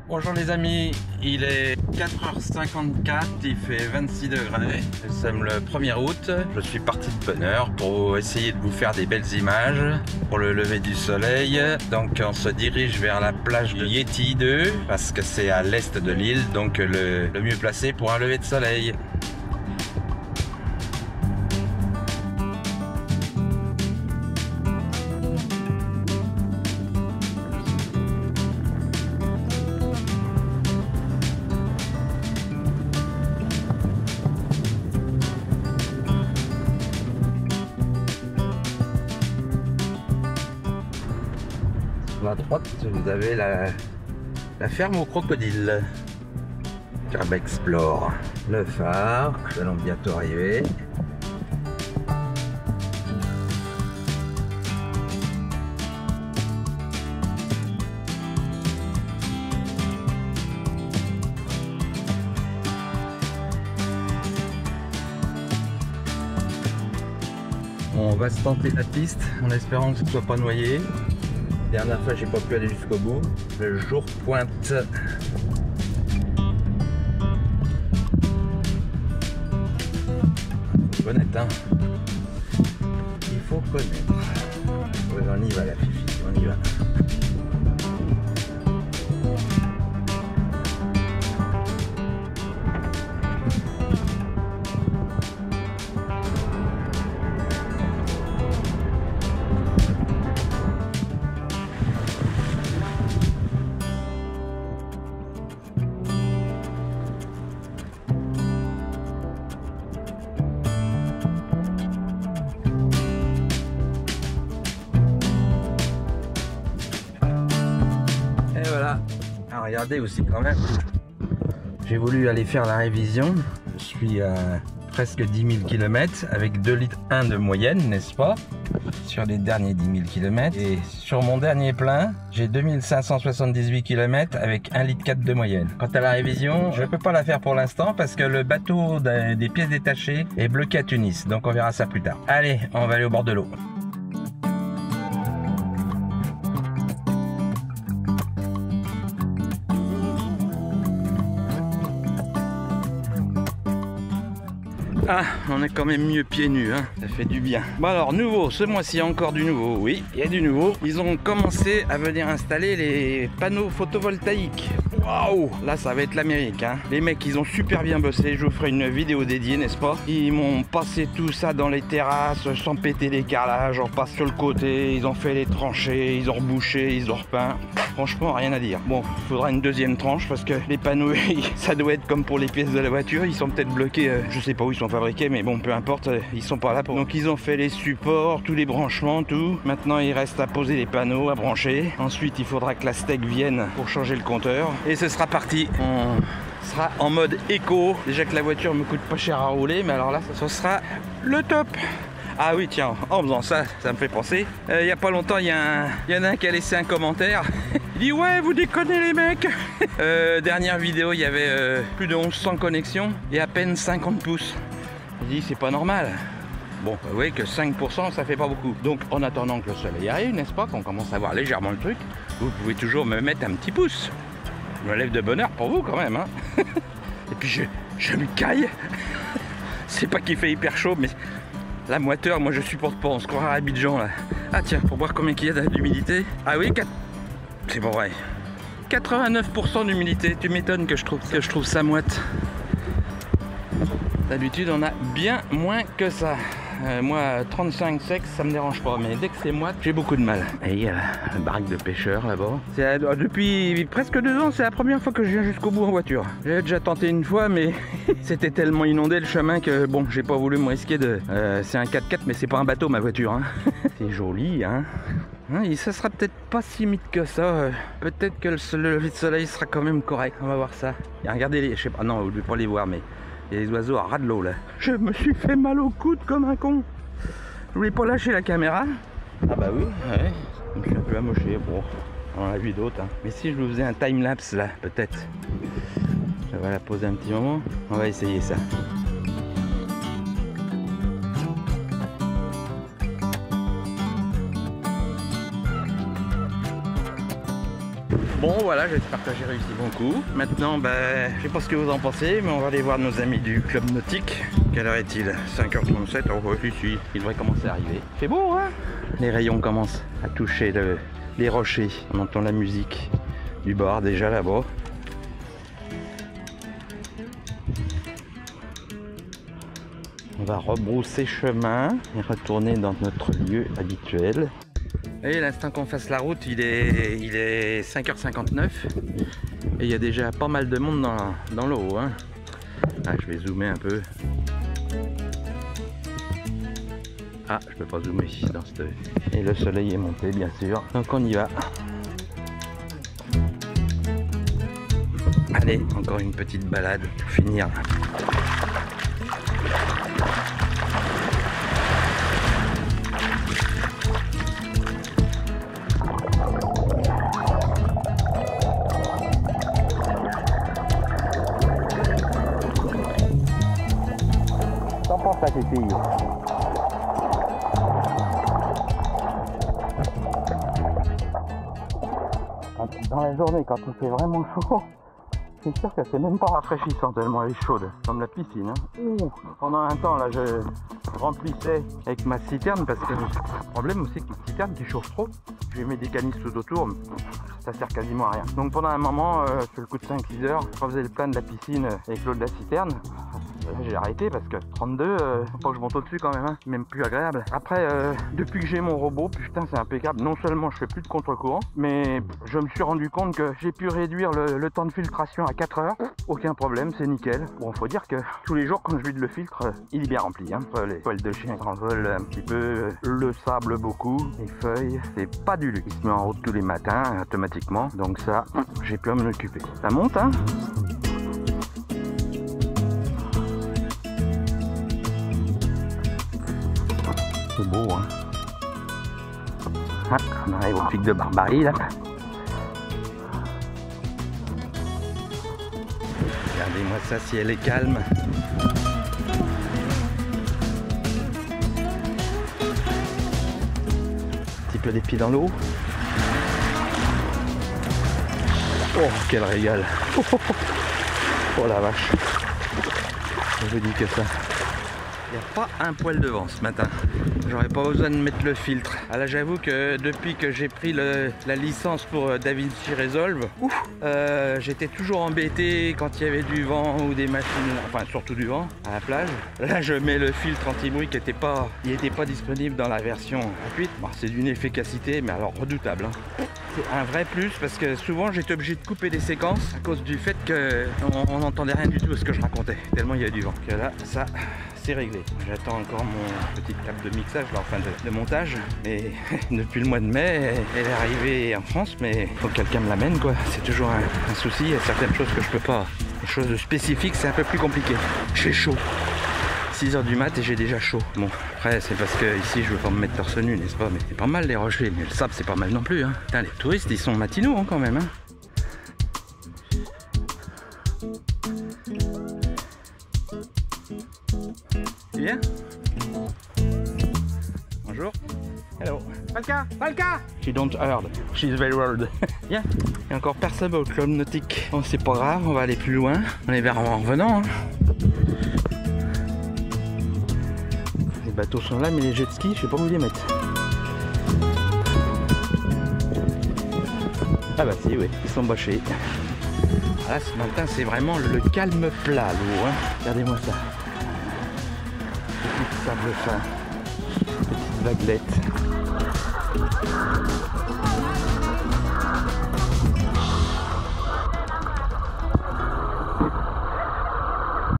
Bonjour les amis, il est 4h54, il fait 26 degrés. Nous sommes le 1er août. Je suis parti de bonne heure pour essayer de vous faire des belles images pour le lever du soleil. Donc on se dirige vers la plage de Yeti 2 parce que c'est à l'est de l'île, donc le mieux placé pour un lever de soleil. À droite, vous avez la ferme aux crocodiles. Carb Explore. Le phare, nous allons bientôt arriver. On va se tenter la piste en espérant que ce ne soit pas noyé. Dernière fois, j'ai pas pu aller jusqu'au bout. Le jour pointe. Faut connaître, hein. Il faut connaître. Ouais, on y va, la fifi, on y va. Alors, regardez aussi quand même, j'ai voulu aller faire la révision. Je suis à presque 10 000 km avec 2,1 litres de moyenne, n'est-ce pas, sur les derniers 10 000 km. Et sur mon dernier plein, j'ai 2578 km avec 1,4 litre de moyenne. Quant à la révision, je ne peux pas la faire pour l'instant parce que le bateau des pièces détachées est bloqué à Tunis. Donc on verra ça plus tard. Allez, on va aller au bord de l'eau. Ah, on est quand même mieux pieds nus, hein. Ça fait du bien. Bon alors, nouveau, ce mois-ci encore du nouveau, oui, il y a du nouveau. Ils ont commencé à venir installer les panneaux photovoltaïques. Waouh, là ça va être l'Amérique, hein. Les mecs, ils ont super bien bossé, je vous ferai une vidéo dédiée, n'est-ce pas? Ils m'ont passé tout ça dans les terrasses, sans péter les carrelages, on passe sur le côté, ils ont fait les tranchées, ils ont rebouché, ils ont repeint. Franchement, rien à dire. Bon, il faudra une deuxième tranche parce que les panneaux, ça doit être comme pour les pièces de la voiture, ils sont peut-être bloqués, je sais pas où ils sont fabriqués, mais bon, peu importe, ils sont pas là pour. Donc ils ont fait les supports, tous les branchements, tout. Maintenant, il reste à poser les panneaux, à brancher. Ensuite, il faudra que la steak vienne pour changer le compteur. Et ce sera parti. On sera en mode éco. Déjà que la voiture me coûte pas cher à rouler, mais alors là, ce sera le top. Ah oui, tiens, en faisant ça, ça me fait penser. Il y a pas longtemps, il y en a un qui a laissé un commentaire. Il dit ouais, vous déconnez les mecs. Dernière vidéo, il y avait plus de 1100 connexions et à peine 50 pouces. Il dit c'est pas normal. Bon, vous voyez que 5% ça fait pas beaucoup. Donc en attendant que le soleil arrive, n'est-ce pas, qu'on commence à voir légèrement le truc, vous pouvez toujours me mettre un petit pouce. Je me lève de bonne heure pour vous quand même, hein. Et puis je me caille. C'est pas qu'il fait hyper chaud, mais la moiteur, moi je supporte pas, on se croirait à Abidjan là. Ah tiens, pour voir combien il y a d'humidité. Ah oui, c'est pas vrai. 89% d'humidité, tu m'étonnes que je trouve ça moite. D'habitude on a bien moins que ça. Moi 35 sec ça me dérange pas, mais dès que c'est moite j'ai beaucoup de mal. Et il y a la baraque de pêcheurs là-bas. Depuis presque 2 ans, c'est la première fois que je viens jusqu'au bout en voiture. J'ai déjà tenté une fois, mais c'était tellement inondé le chemin que bon, j'ai pas voulu me risquer de... c'est un 4x4 mais c'est pas un bateau ma voiture, hein. C'est joli, hein. Et ça sera peut-être pas si humide que ça. Peut-être que le lever de soleil sera quand même correct. On va voir ça. Et regardez les... Je sais pas, non, vous ne pouvez pas les voir, mais il y a des oiseaux à ras de l'eau là. Je me suis fait mal au coude comme un con. Je voulais pas lâcher la caméra. Ah bah oui, ouais. Je me suis un peu amoché. Bon, on en a vu d'autres, hein. Mais si je vous faisais un time-lapse là, peut-être. Je vais la poser un petit moment. On va essayer ça. Bon voilà, j'espère que j'ai réussi mon coup. Maintenant, je sais pas ce que vous en pensez, mais on va aller voir nos amis du club nautique. Quelle heure est-il? 5h37. Oh si, il devrait commencer à arriver. C'est beau, hein? Les rayons commencent à toucher les rochers. On entend la musique du bar déjà là-bas. On va rebrousser chemin et retourner dans notre lieu habituel. Et l'instant qu'on fasse la route, il est 5h59 et il y a déjà pas mal de monde dans l'eau. Hein. Ah, je vais zoomer un peu. Ah, je peux pas zoomer ici dans cette... Et le soleil est monté, bien sûr. Donc on y va. Allez, encore une petite balade pour finir. T'en penses à tes filles? Dans la journée, quand il fait vraiment chaud, c'est sûr que c'est même pas rafraîchissant tellement elle est chaude, comme la piscine. Hein. Pendant un temps, là, je remplissais avec ma citerne parce que le problème aussi, c'est que la citerne qui chauffe trop, je mets des canisses tout autour, ça sert quasiment à rien. Donc pendant un moment, sur le coup de 5-6 heures, je faisais le plein de la piscine avec l'eau de la citerne. J'ai arrêté parce que 32, faut pas que je monte au-dessus quand même, hein. Même plus agréable. Après, depuis que j'ai mon robot, putain c'est impeccable. Non seulement je fais plus de contre-courant, mais je me suis rendu compte que j'ai pu réduire le temps de filtration à 4 heures. Aucun problème, c'est nickel. Bon, faut dire que tous les jours quand je vide le filtre, il est bien rempli. Hein. Les poils de chien s'envolent un petit peu, le sable beaucoup, les feuilles, c'est pas du luxe. Il se met en route tous les matins automatiquement, donc ça, j'ai pu m'en occuper. Ça monte, hein. C'est beau, hein. Ah, on arrive au pic de Barbarie, là. Regardez-moi ça, si elle est calme. Un petit peu les pieds dans l'eau. Oh, quel régal. Oh la vache. Je vous dis que ça. Il n'y a pas un poil de vent ce matin. J'aurais pas besoin de mettre le filtre. Ah là, j'avoue que depuis que j'ai pris la licence pour DaVinci Resolve, j'étais toujours embêté quand il y avait du vent ou des machines, enfin surtout du vent à la plage. Là, je mets le filtre anti-bruit qui n'était pas disponible dans la version gratuite. Bon, c'est d'une efficacité, mais alors redoutable. Hein. C'est un vrai plus parce que souvent j'étais obligé de couper des séquences à cause du fait qu'on n'entendait rien du tout à ce que je racontais, tellement il y a du vent. Que là, ça... c'est réglé. J'attends encore mon petite table de mixage, enfin de montage. Et depuis le mois de mai, elle est arrivée en France, mais il faut que quelqu'un me l'amène, quoi. C'est toujours un souci. Il y a certaines choses que je peux pas. Les choses spécifiques, c'est un peu plus compliqué. J'ai chaud. 6 h du mat et j'ai déjà chaud. Bon, après, c'est parce que ici, je veux pas me mettre torse nu, n'est-ce pas? Mais c'est pas mal les rochers. Mais le sable, c'est pas mal non plus. Hein. Putain, les touristes, ils sont matinaux hein, quand même. Hein. Tu viens? Bonjour. Hello. Falca! Falca! She don't heard. She's very old. Viens. Il y a encore personne au club nautique. Bon, c'est pas grave, on va aller plus loin. On est vers en revenant. Hein. Les bateaux sont là, mais les jet skis, je sais pas où les mettre. Ah bah si, oui, ils sont bâchés. Là, ce matin, c'est vraiment le calme plat, l'eau. Hein. Regardez-moi ça. Petit sable fin. Petite vaguelette.